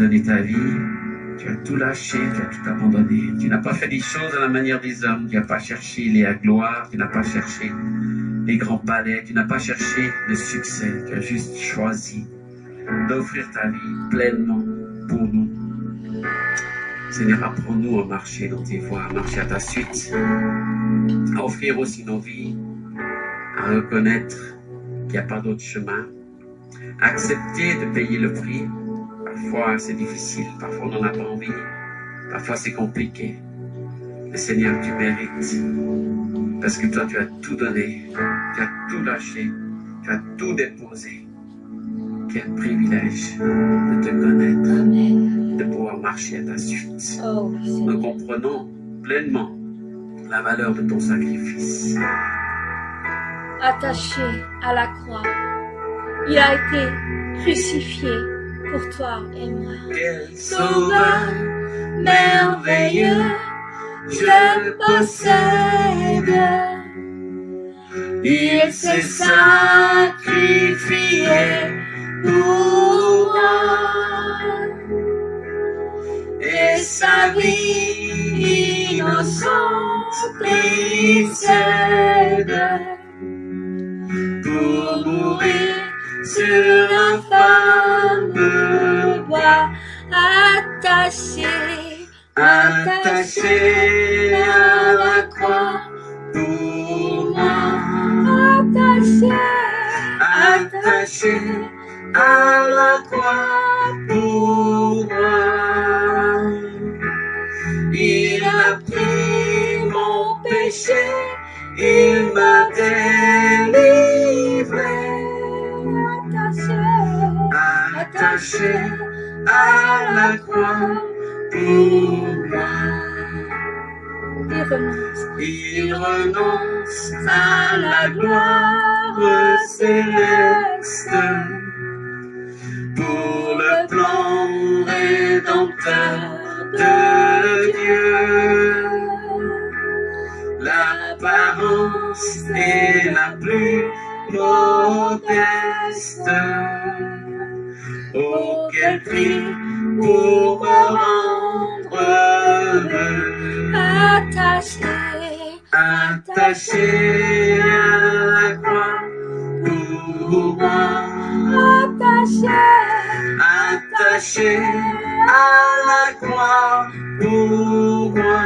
donné ta vie, tu as tout lâché, tu as tout abandonné. Tu n'as pas fait des choses à la manière des hommes, tu n'as pas cherché la gloire, tu n'as pas cherché les grands palais, tu n'as pas cherché le succès, tu as juste choisi d'offrir ta vie pleinement pour nous. Seigneur, apprends-nous à marcher dans tes voies, à marcher à ta suite, à offrir aussi nos vies, à reconnaître qu'il n'y a pas d'autre chemin, à accepter de payer le prix. Parfois c'est difficile, parfois on n'en a pas envie, parfois c'est compliqué. Mais Seigneur, tu mérites, parce que toi tu as tout donné, tu as tout lâché, tu as tout déposé. Quel privilège de te connaître, Amen. De pouvoir marcher à ta suite. Oh, nous comprenons pleinement la valeur de ton sacrifice. Attaché à la croix, il a été crucifié pour toi et moi. Quel sauveur merveilleux je possède. Il s'est sacrifié pour moi. Et sa vie innocente précède pour mourir sur l'infâme bois, attaché à la croix pour moi, attaché à la croix pour moi. Il a pris mon péché, il m'a délivré. Attaché à la croix pour moi. Il renonce à la gloire céleste pour le plan rédempteur de Dieu. L'apparence est la plus modeste. Oh, quel prix pour me rendre attaché à la croix pour moi, attaché à la croix pour moi.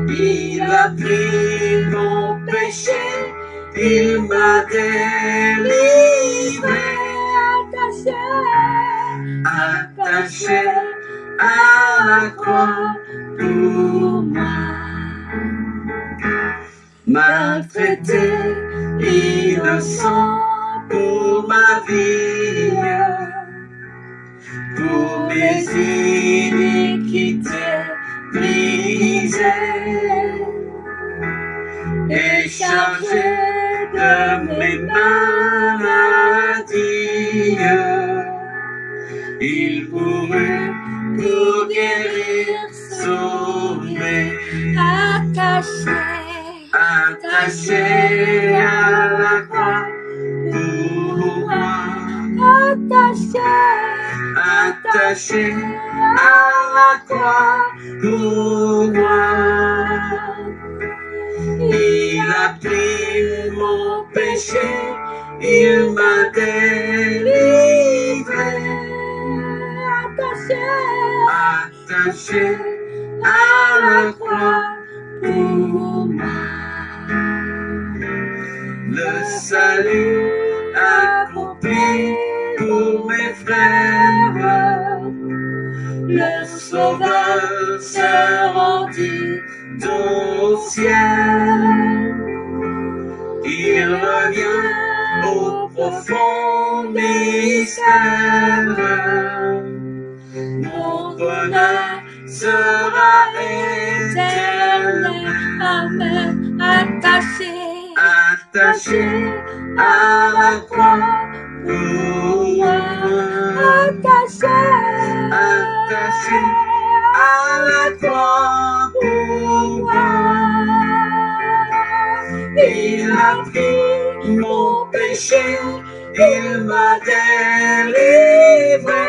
Il a pris mon péché, il m'a délivré. Attaché à la croix pour moi. Maltraité, innocent pour ma vie, pour mes iniquités brisées et chargé de mes maladies. Il mourut pour guérir, sauver, attaché à la croix pour moi, attaché à la croix pour moi. Il a pris mon péché, il m'a délivré. Attaché à la croix pour moi. Le salut accompli pour mes frères. Le Sauveur s'est rendu au ciel. Il revient au profond mystère. Mon bonheur sera éternel. Amen. Attaché à la croix pour moi. Attaché à la croix pour moi. Il a pris mon péché, il m'a délivré.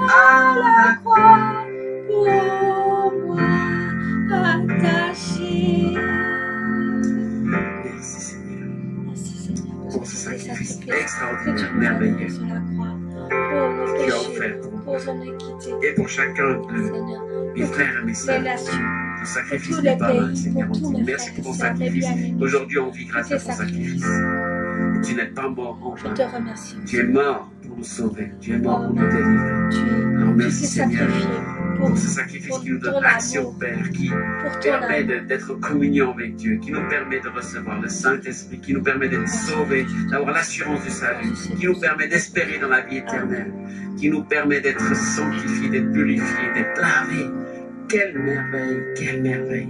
à la croix pour moi attaché. Merci Seigneur Merci Seigneur pour ce sacrifice extraordinaire, merveilleux sur la croix, pour nos que tu as péchés, offert pour pour moi ton équité, et pour chacun de Seigneur, mes frères et mes les sœurs. nations, Ton pour sacrifice tous n'est les pas vain, pays, Seigneur. pour On tous dit mes merci frères pour ton et sœurs, mes sacrifice. bien-aimés. Aujourd'hui, on vit grâce Tes à ton sacrifice. sacrifices. Et tu n'es pas mort en Je vain. te remercie. Tu es mort pour nous sauver. Tu es mort Oh, pour nous délivrer. Alors tu merci t'es Seigneur sacrifié pour ce sacrifice qui nous ton donne l'action, amour, Père, qui pour ton permet amour. d'être en communion avec Dieu, qui nous permet de recevoir le Saint-Esprit, qui nous permet d'être sauvés, d'avoir l'assurance du salut, qui nous permet d'espérer dans la vie éternelle, qui nous permet d'être sanctifiés, d'être purifiés, d'être lavés. Quelle merveille, quelle merveille.